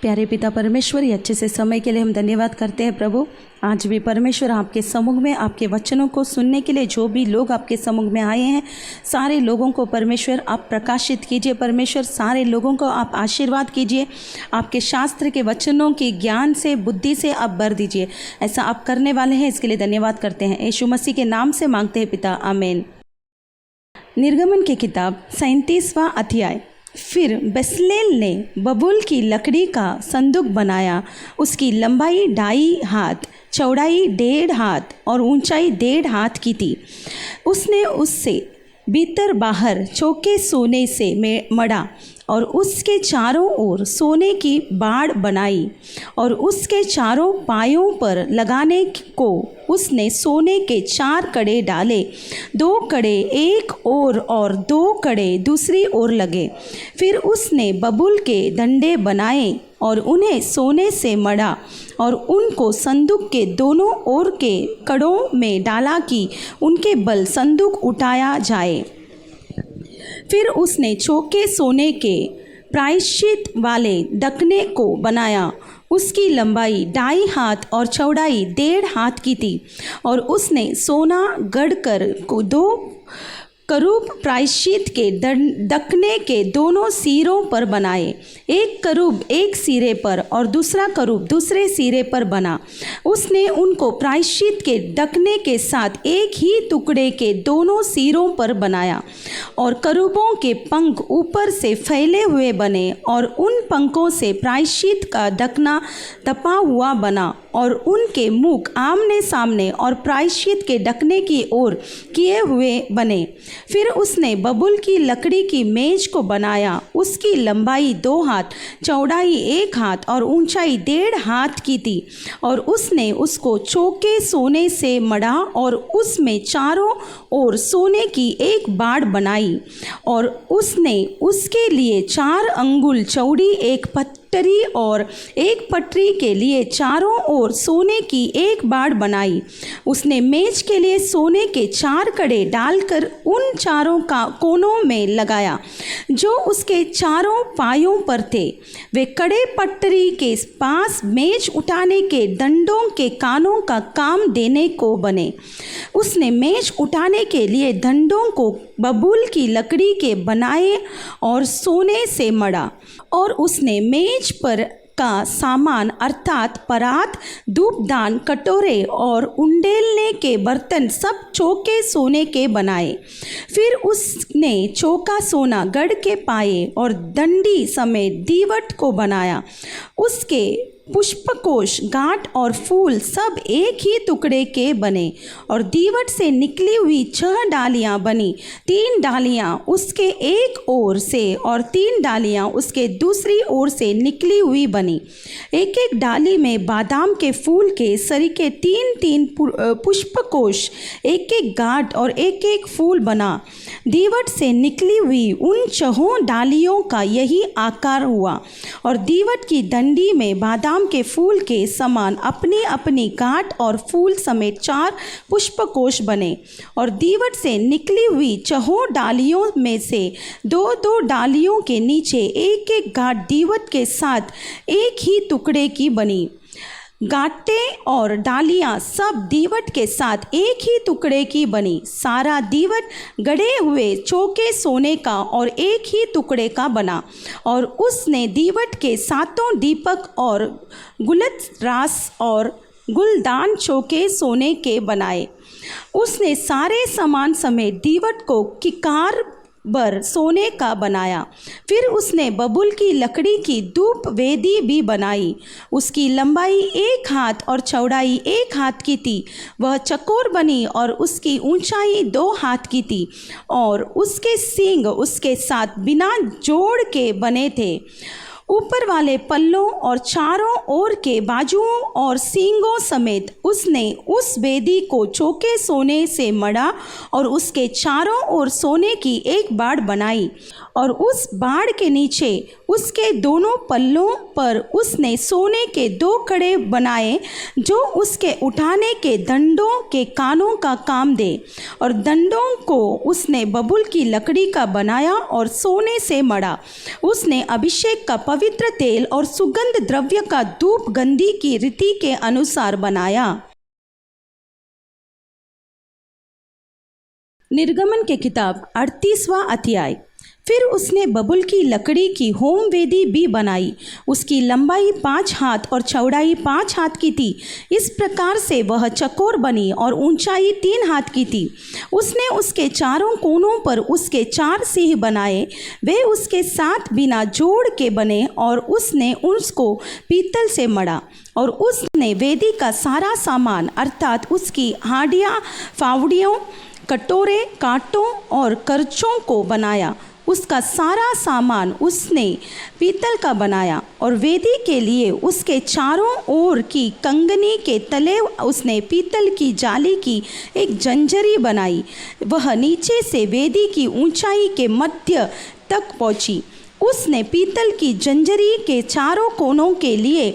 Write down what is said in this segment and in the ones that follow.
प्यारे पिता परमेश्वर, ये अच्छे से समय के लिए हम धन्यवाद करते हैं प्रभु। आज भी परमेश्वर आपके सम्मुख में आपके वचनों को सुनने के लिए जो भी लोग आपके सम्मुख में आए हैं, सारे लोगों को परमेश्वर आप प्रकाशित कीजिए। परमेश्वर सारे लोगों को आप आशीर्वाद कीजिए, आपके शास्त्र के वचनों के ज्ञान से, बुद्धि से आप भर दीजिए। ऐसा आप करने वाले हैं, इसके लिए धन्यवाद करते हैं। यीशु मसीह के नाम से मांगते हैं पिता, आमीन। निर्गमन की किताब 37वां अध्याय। फिर बेसलेल ने बबूल की लकड़ी का संदूक बनाया। उसकी लंबाई 2.5 हाथ, चौड़ाई 1.5 हाथ और ऊंचाई 1.5 हाथ की थी। उसने उससे भीतर बाहर चौके सोने से मढ़ा और उसके चारों ओर सोने की बाड़ बनाई और उसके चारों पायों पर लगाने को उसने सोने के 4 कड़े डाले। 2 कड़े एक ओर और 2 कड़े दूसरी ओर लगे। फिर उसने बबूल के डंडे बनाए और उन्हें सोने से मढ़ा और उनको संदूक के दोनों ओर के कड़ों में डाला कि उनके बल संदूक उठाया जाए। फिर उसने चौके सोने के प्रायश्चित वाले ढकने को बनाया। उसकी लंबाई 2.5 हाथ और चौड़ाई 1.5 हाथ की थी और उसने सोना गढ़कर 2 करूब प्रायश्चित के ढकने के दोनों सिरों पर बनाए। एक करूब एक सिरे पर और दूसरा करूब दूसरे सिरे पर बना। उसने उनको प्रायश्चित के ढकने के साथ एक ही टुकड़े के दोनों सिरों पर बनाया और करूबों के पंख ऊपर से फैले हुए बने और उन पंखों से प्रायश्चित का ढकना तपा हुआ बना और उनके मुख आमने सामने और प्रायश्चित के ढकने की ओर किए हुए बने। फिर उसने बबूल की लकड़ी की मेज को बनाया। उसकी लंबाई 2 हाथ, चौड़ाई 1 हाथ और ऊंचाई 1.5 हाथ की थी और उसने उसको चौके सोने से मढ़ा और उसमें चारों ओर सोने की एक बाड़ बनाई और उसने उसके लिए 4 अंगुल चौड़ी एक पटरी और एक पटरी के लिए चारों ओर सोने की एक बाड़ बनाई। उसने मेज के लिए सोने के 4 कड़े डालकर उन चारों का कोनों में लगाया जो उसके चारों पायों पर थे। वे कड़े पटरी के पास मेज उठाने के डंडों के कानों का काम देने को बने। उसने मेज उठाने के लिए डंडों को बबूल की लकड़ी के बनाए और सोने से मढ़ा और उसने मेज पर का सामान अर्थात परात, धूपदान, कटोरे और उंडेलने के बर्तन सब चौके सोने के बनाए। फिर उसने चौका सोना गढ़ के पाए और डंडी समेत दीवट को बनाया। उसके पुष्पकोश, गांठ और फूल सब एक ही टुकड़े के बने और दीवट से निकली हुई 6 डालियां बनी। 3 डालियां उसके एक ओर से और 3 डालियां उसके दूसरी ओर से निकली हुई बनी। एक एक डाली में बादाम के फूल के सरीके 3-3 पुष्पकोश, एक एक गांठ और एक एक फूल बना। दीवट से निकली हुई उन 6 डालियों का यही आकार हुआ और दीवट की डंडी में बादाम के फूल के समान अपनी अपनी गांठ और फूल समेत 4 पुष्पकोश बने और दीवट से निकली हुई 6 डालियों में से 2-2 डालियों के नीचे एक एक गांठ दीवट के साथ एक ही टुकड़े की बनी। गांठें और डालियां सब दीवट के साथ एक ही टुकड़े की बनी। सारा दीवट गढ़े हुए चौके सोने का और एक ही टुकड़े का बना और उसने दीवट के 7 दीपक और गुलदरास और गुलदान चौके सोने के बनाए। उसने सारे सामान समेत दीवट को किकार बर सोने का बनाया। फिर उसने बबूल की लकड़ी की धूप वेदी भी बनाई। उसकी लंबाई 1 हाथ और चौड़ाई 1 हाथ की थी। वह चकोर बनी और उसकी ऊंचाई 2 हाथ की थी और उसके सींग उसके साथ बिना जोड़ के बने थे। ऊपर वाले पल्लों और चारों ओर के बाजुओं और सींगों समेत उसने उस वेदी को चौके सोने से मढ़ा और उसके चारों ओर सोने की एक बाड़ बनाई और उस बाड़ के नीचे उसके दोनों पल्लों पर उसने सोने के 2 कड़े बनाए जो उसके उठाने के डंडों के कानों का काम दे और डंडों को उसने बबूल की लकड़ी का बनाया और सोने से मढ़ा। उसने अभिषेक का पवित्र तेल और सुगंध द्रव्य का धूप गंधी की रीति के अनुसार बनाया। निर्गमन के किताब 38वां अध्याय। फिर उसने बबुल की लकड़ी की होम वेदी भी बनाई। उसकी लंबाई 5 हाथ और चौड़ाई 5 हाथ की थी। इस प्रकार से वह चकोर बनी और ऊंचाई 3 हाथ की थी। उसने उसके चारों कोनों पर उसके 4 सिंह बनाए। वे उसके साथ बिना जोड़ के बने और उसने उसको पीतल से मढ़ा। और उसने वेदी का सारा सामान अर्थात उसकी हांडियाँ, फावड़ियों, कटोरे, कांटों और करचों को बनाया। उसका सारा सामान उसने पीतल का बनाया। और वेदी के लिए उसके चारों ओर की कंगनी के तले उसने पीतल की जाली की एक जंजरी बनाई। वह नीचे से वेदी की ऊंचाई के मध्य तक पहुंची। उसने पीतल की जंजरी के चारों कोनों के लिए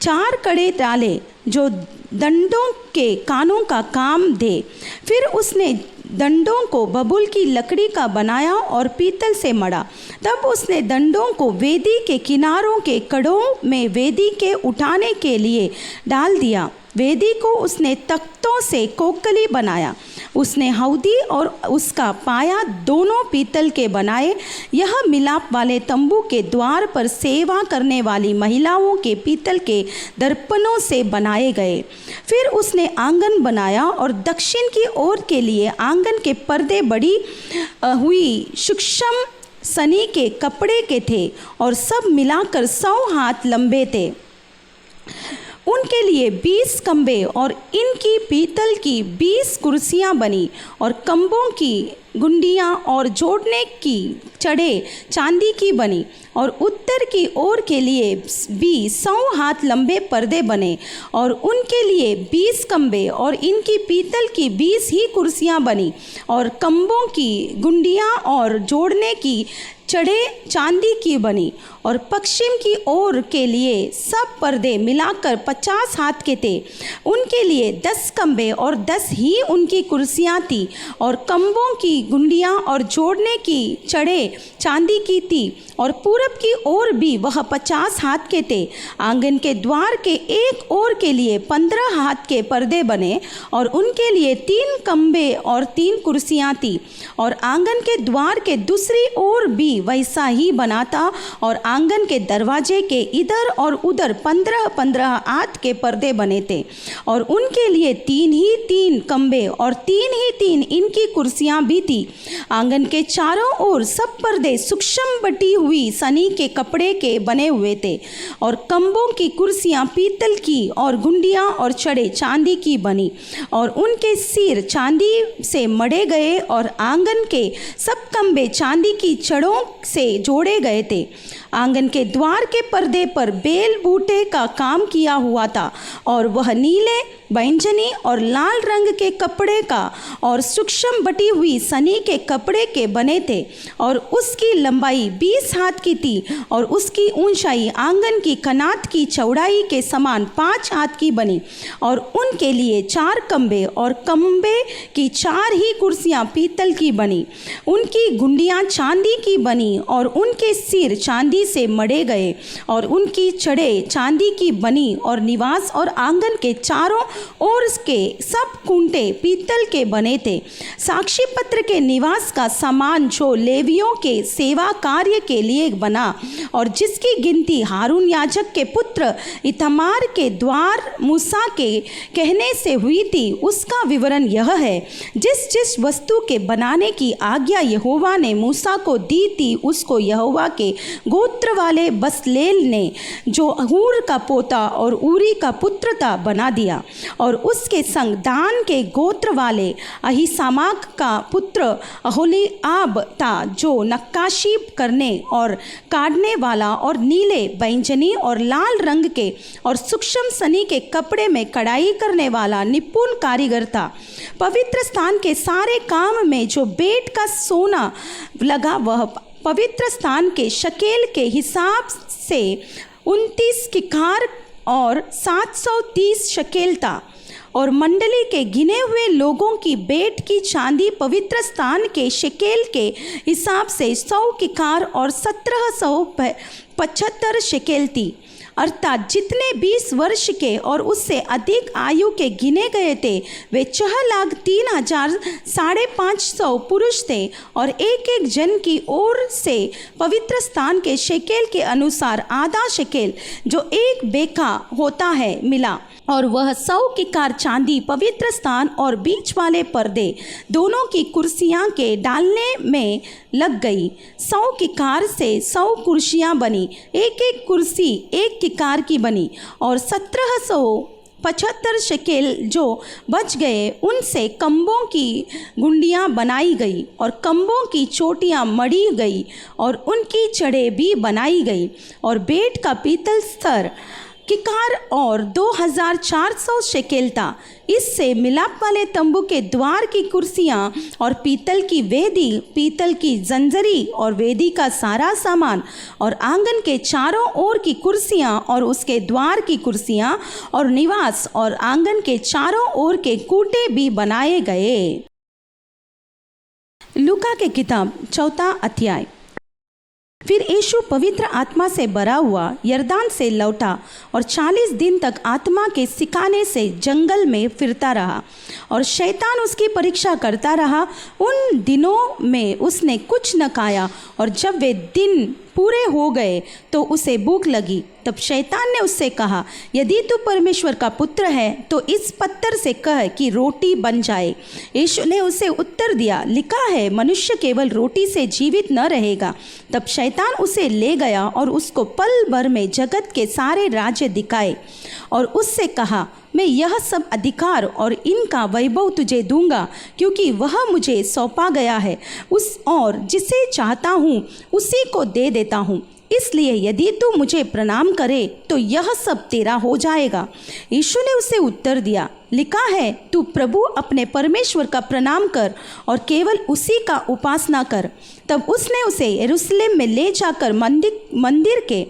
4 कड़े डाले जो दंडों के कानों का काम दे। फिर उसने दंडों को बबूल की लकड़ी का बनाया और पीतल से मढ़ा। तब उसने दंडों को वेदी के किनारों के कड़ों में वेदी के उठाने के लिए डाल दिया। वेदी को उसने तख्तों से कोकली बनाया। उसने हौदी और उसका पाया दोनों पीतल के बनाए। यह मिलाप वाले तंबू के द्वार पर सेवा करने वाली महिलाओं के पीतल के दर्पणों से बनाए गए। फिर उसने आंगन बनाया और दक्षिण की ओर के लिए आंगन के पर्दे बड़ी हुई सूक्ष्म सनी के कपड़े के थे और सब मिलाकर 100 हाथ लंबे थे। उनके लिए 20 खंबे और इनकी पीतल की 20 कुर्सियां बनी और खंभों की गुंडियां और जोड़ने की चढ़े चांदी की बनी। और उत्तर की ओर के लिए भी 100 हाथ लंबे पर्दे बने और उनके लिए 20 खंबे और इनकी पीतल की 20 ही कुर्सियां बनी और खंभों की गुंडियां और जोड़ने की चढ़े चांदी की बनी। और पश्चिम की ओर के लिए सब पर्दे मिलाकर 50 हाथ के थे। उनके लिए 10 खंबे और 10 ही उनकी कुर्सियां थी और खंभों की गुंडियां और जोड़ने की चढ़े चांदी की थी। और पूरब की ओर भी वह 50 हाथ के थे। आंगन के द्वार के एक ओर के लिए 15 हाथ के पर्दे बने और उनके लिए 3 खंबे और 3 कुर्सियां थी। और आंगन के द्वार के दूसरी ओर भी वैसा ही बना था। और आंगन के दरवाजे के इधर और उधर 15-15 हाथ के पर्दे बने थे और उनके लिए 3 ही 3 खंबे और 3 ही 3 इनकी कुर्सियां भी थी। आंगन के चारों ओर सब पर्दे सूक्ष्म बटी हुई सनी के कपड़े के बने हुए थे और खंभों की कुर्सियां पीतल की और गुंडियां और चढ़े चांदी की बनी और उनके सिर चांदी से मढ़े गए और आंगन के सब खंभे चांदी की छड़ों से जोड़े गए थे। आंगन के द्वार के पर्दे पर बेल बूटे का काम किया हुआ था और वह नीले, बैंगनी और लाल रंग के कपड़े का और सूक्ष्म बटी हुई सनी के कपड़े के बने थे और उसकी लंबाई 20 हाथ की थी और उसकी ऊंचाई आंगन की कनात की चौड़ाई के समान 5 हाथ की बनी। और उनके लिए 4 खंबे और खंबे की 4 ही कुर्सियां पीतल की बनी। उनकी गुंडियां चांदी की बनी और उनके सिर चांदी से मढ़े गए और उनकी चढ़े चांदी की बनी। और निवास और आंगन के चारों ओर के सब खूंटे पीतल के बने थे। साक्षी पत्र के निवास का सामान जो लेवियों के सेवा कार्य के लिए बना और जिसकी गिनती हारून याजक के पुत्र इतमार के द्वार मूसा के कहने से हुई थी, उसका विवरण यह है। जिस जिस वस्तु के बनाने की आज्ञा यहोवा ने मूसा को दी थी, उसको यहोवा के गोत्र वाले बसलेल ने, जो हूर का पोता और ऊरी का पुत्र था, बना दिया। और उसके संग दान के गोत्र वाले अहीसामाक का पुत्र अहोलीआब था, जो नक्काशी करने और काटने वाला और नीले, बैंगनी और लाल रंग के और सूक्ष्म सनी के कपड़े में कढ़ाई करने वाला निपुण कारीगर था। पवित्र स्थान के सारे काम में जो बेट का सोना लगा, वह पवित्र स्थान के शकेल के हिसाब से 29 किखार और 730 शकेल था। और मंडली के गिने हुए लोगों की बेट की चांदी पवित्र स्थान के शेकेल के हिसाब से 100 किकार और 1775 शेकेल थी, अर्थात जितने 20 वर्ष के और उससे अधिक आयु के गिने गए थे वे 6,03,550 पुरुष थे, और एक एक जन की ओर से पवित्र स्थान के शेकेल के अनुसार आधा शेकेल जो एक बेका होता है मिला, और वह 100 किकार चांदी पवित्र स्थान और बीच वाले पर्दे दोनों की कुर्सियां के डालने में लग गई। 100 किकार से 100 कुर्सियां बनी, एक एक कुर्सी एक किकार की बनी, और 1775 शेकेल जो बच गए उनसे कंबों की गुंडियां बनाई गई, और कंबों की चोटियां मढ़ी गई, और उनकी चढ़े भी बनाई गई, और बेट का पीतल स्तर किकार और 2400 शेकेल था। इससे मिलाप वाले तंबू के द्वार की कुर्सियां और पीतल की वेदी, पीतल की जंजरी और वेदी का सारा सामान, और आंगन के चारों ओर की कुर्सियां और उसके द्वार की कुर्सियां और निवास और आंगन के चारों ओर के कूटे भी बनाए गए। लूका के किताब 4 अध्याय। फिर यीशु पवित्र आत्मा से भरा हुआ यरदान से लौटा और 40 दिन तक आत्मा के सिखाने से जंगल में फिरता रहा, और शैतान उसकी परीक्षा करता रहा। उन दिनों में उसने कुछ न खाया, और जब वे दिन पूरे हो गए तो उसे भूख लगी। तब शैतान ने उससे कहा, यदि तू परमेश्वर का पुत्र है तो इस पत्थर से कह कि रोटी बन जाए। यीशु ने उसे उत्तर दिया, लिखा है, मनुष्य केवल रोटी से जीवित न रहेगा। तब शैतान उसे ले गया और उसको पल भर में जगत के सारे राज्य दिखाए, और उससे कहा, मैं यह सब अधिकार और इनका वैभव तुझे दूंगा, क्योंकि वह मुझे सौंपा गया है, और जिसे चाहता हूँ उसी को दे देता हूँ। इसलिए यदि तू मुझे प्रणाम करे तो यह सब तेरा हो जाएगा। यीशु ने उसे उत्तर दिया, लिखा है, तू प्रभु अपने परमेश्वर का प्रणाम कर और केवल उसी का उपासना कर। तब उसने उसे यरूशलेम में ले जाकर मंदिर के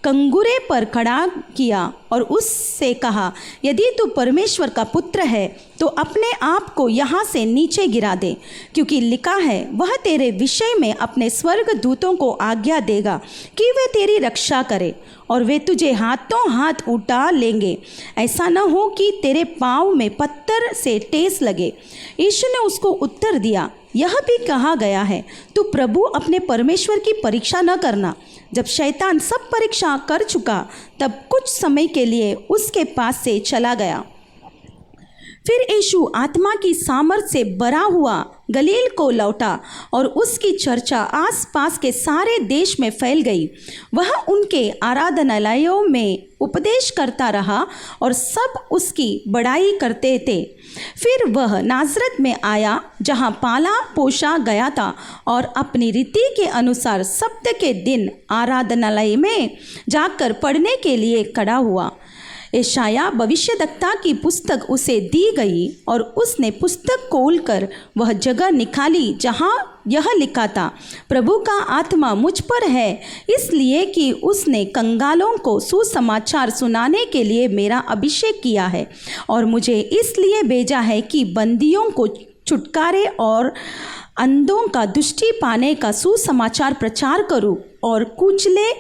कंगूरे पर खड़ा किया और उससे कहा, यदि तू परमेश्वर का पुत्र है तो अपने आप को यहाँ से नीचे गिरा दे, क्योंकि लिखा है, वह तेरे विषय में अपने स्वर्ग दूतों को आज्ञा देगा कि वे तेरी रक्षा करे, और वे तुझे हाथों हाथ उठा लेंगे, ऐसा न हो कि तेरे पाँव में पत्थर से ठेस लगे। यीशु ने उसको उत्तर दिया, यह भी कहा गया है, तू प्रभु अपने परमेश्वर की परीक्षा न करना। जब शैतान सब परीक्षा कर चुका तब कुछ समय के लिए उसके पास से चला गया। फिर यीशु आत्मा की सामर्थ से भरा हुआ गलील को लौटा, और उसकी चर्चा आसपास के सारे देश में फैल गई। वह उनके आराधनालयों में उपदेश करता रहा और सब उसकी बड़ाई करते थे। फिर वह नाजरत में आया, जहाँ पाला पोसा गया था, और अपनी रीति के अनुसार सप्ताह के दिन आराधनालय में जाकर पढ़ने के लिए खड़ा हुआ। यशाया भविष्यद्वक्ता की पुस्तक उसे दी गई, और उसने पुस्तक खोलकर वह जगह निकाली जहाँ यह लिखा था, प्रभु का आत्मा मुझ पर है, इसलिए कि उसने कंगालों को सुसमाचार सुनाने के लिए मेरा अभिषेक किया है, और मुझे इसलिए भेजा है कि बंदियों को छुटकारे और अंधों का दृष्टि पाने का सुसमाचार प्रचार करूं, और कुचले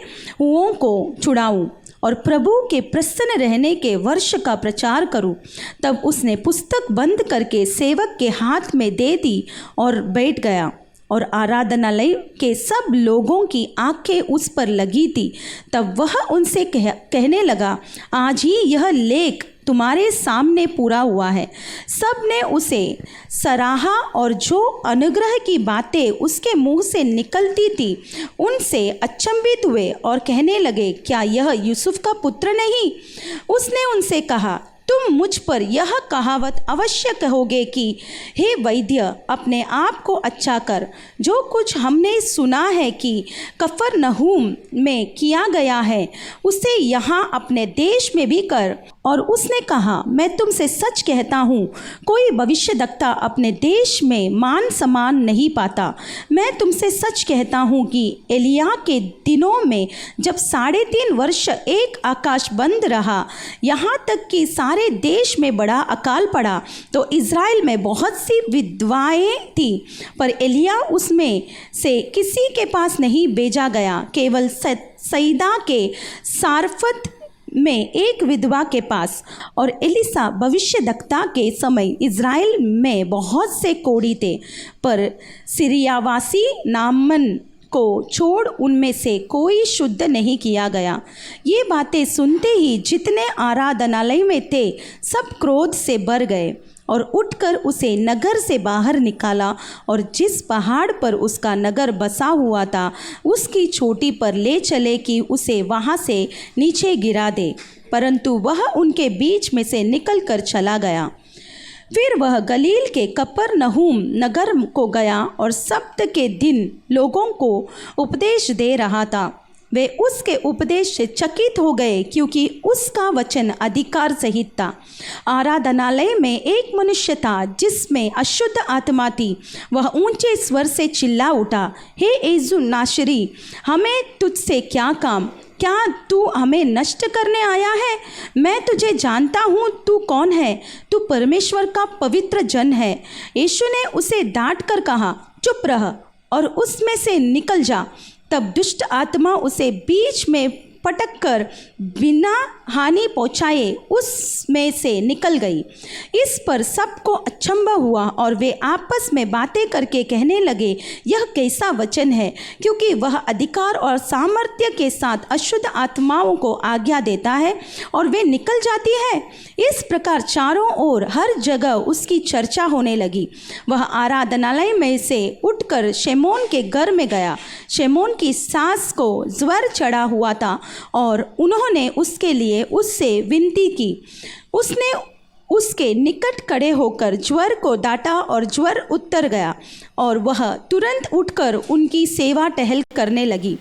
हुओं को छुड़ाऊं, और प्रभु के प्रसन्न रहने के वर्ष का प्रचार करूं। तब उसने पुस्तक बंद करके सेवक के हाथ में दे दी और बैठ गया, और आराधनालय के सब लोगों की आंखें उस पर लगी थी। तब वह उनसे कहने लगा, आज ही यह लेख तुम्हारे सामने पूरा हुआ है। सब ने उसे सराहा, और जो अनुग्रह की बातें उसके मुंह से निकलती थी उनसे अचंभित हुए और कहने लगे, क्या यह यूसुफ का पुत्र नहीं? उसने उनसे कहा, तुम मुझ पर यह कहावत अवश्य कहोगे कि हे वैद्य, अपने आप को अच्छा कर। जो कुछ हमने सुना है कि कफरनहूम में किया गया है, उसे यहाँ अपने देश में भी कर। और उसने कहा, मैं तुमसे सच कहता हूँ, कोई भविष्यद्वक्ता अपने देश में मान सम्मान नहीं पाता। मैं तुमसे सच कहता हूँ कि एलिय्याह के दिनों में जब 3.5 वर्ष एक आकाश बंद रहा, यहाँ तक कि सारे देश में बड़ा अकाल पड़ा, तो इज़राइल में बहुत सी विधवाएं थीं, पर एलिय्याह उसमें से किसी के पास नहीं भेजा गया, केवल सईदा के सारफत में एक विधवा के पास। और एलीशा भविष्यद्वक्ता के समय इज़राइल में बहुत से कोढ़ी थे, पर सीरियावासी नामन को छोड़ उनमें से कोई शुद्ध नहीं किया गया। ये बातें सुनते ही जितने आराधनालय में थे सब क्रोध से भर गए और उठकर उसे नगर से बाहर निकाला और जिस पहाड़ पर उसका नगर बसा हुआ था उसकी चोटी पर ले चले कि उसे वहाँ से नीचे गिरा दे, परंतु वह उनके बीच में से निकल कर चला गया। फिर वह गलील के कफरनहूम नगर को गया और सब्त के दिन लोगों को उपदेश दे रहा था। वे उसके उपदेश से चकित हो गए, क्योंकि उसका वचन अधिकार सहित था। आराधनालय में एक मनुष्य था जिसमें अशुद्ध आत्मा थी। वह ऊंचे स्वर से चिल्ला उठा, हे यीशु नासरी, हमें तुझसे क्या काम? क्या तू हमें नष्ट करने आया है? मैं तुझे जानता हूँ, तू कौन है? तू परमेश्वर का पवित्र जन है। यीशु ने उसे डांट कर कहा, चुप रह और उसमें से निकल जा। तब दुष्ट आत्मा उसे बीच में पटक कर बिना हानि पहुँचाए उसमें से निकल गई। इस पर सबको अचंभा हुआ और वे आपस में बातें करके कहने लगे, यह कैसा वचन है, क्योंकि वह अधिकार और सामर्थ्य के साथ अशुद्ध आत्माओं को आज्ञा देता है और वे निकल जाती है। इस प्रकार चारों ओर हर जगह उसकी चर्चा होने लगी। वह आराधनालय में से उठकर शमौन के घर में गया। शमौन की सास को ज्वर चढ़ा हुआ था और उन्होंने उसके लिए उससे विनती की। उसने उसके निकट खड़े होकर ज्वर को डांटा और ज्वर उतर गया और वह तुरंत उठकर उनकी सेवा टहल करने लगी।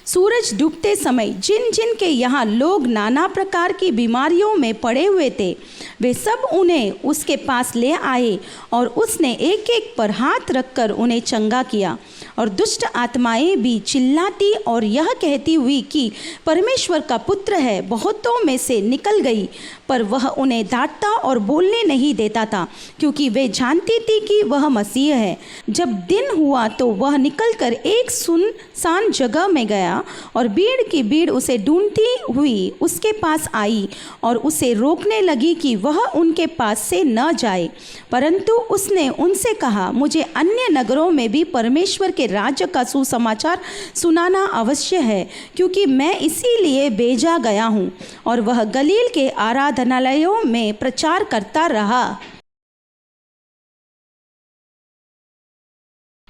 सूरज डूबते समय जिन जिन के यहाँ लोग नाना प्रकार की बीमारियों में पड़े हुए थे, वे सब उन्हें उसके पास ले आए और उसने एक एक पर हाथ रखकर उन्हें चंगा किया। और दुष्ट आत्माएं भी चिल्लाती और यह कहती हुई कि परमेश्वर का पुत्र है, बहुतों में से निकल गई, पर वह उन्हें डांटता और बोलने नहीं देता था, क्योंकि वे जानती थी कि वह मसीह है। जब दिन हुआ तो वह निकलकर एक सुनसान जगह में गया और भीड़ की भीड़ उसे ढूंढती हुई उसके पास आई और उसे रोकने लगी कि वह उनके पास से न जाए। परंतु उसने उनसे कहा, मुझे अन्य नगरों में भी परमेश्वर के राज्य का सुसमाचार सुनाना अवश्य है, क्योंकि मैं इसीलिए भेजा गया हूँ। और वह गलील के आराधनालयों में प्रचार करता रहा।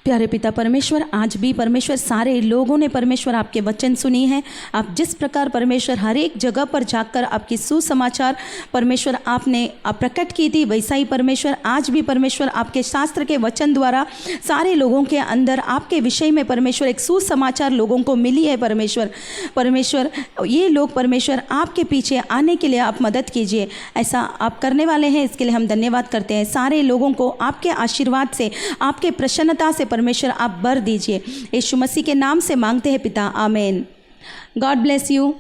प्यारे पिता परमेश्वर, आज भी परमेश्वर सारे लोगों ने परमेश्वर आपके वचन सुनी है। आप जिस प्रकार परमेश्वर हर एक जगह पर जाकर आपकी सुसमाचार परमेश्वर आपने प्रकट की थी, वैसा ही परमेश्वर आज भी परमेश्वर आपके शास्त्र के वचन द्वारा सारे लोगों के अंदर आपके विषय में परमेश्वर एक सुसमाचार लोगों को मिली है। परमेश्वर ये लोग परमेश्वर आपके पीछे आने के लिए आप मदद कीजिए। ऐसा आप करने वाले हैं, इसके लिए हम धन्यवाद करते हैं। सारे लोगों को आपके आशीर्वाद से, आपके प्रसन्नता से परमेश्वर आप भर दीजिए। यीशु मसीह के नाम से मांगते हैं पिता, आमीन। God bless you.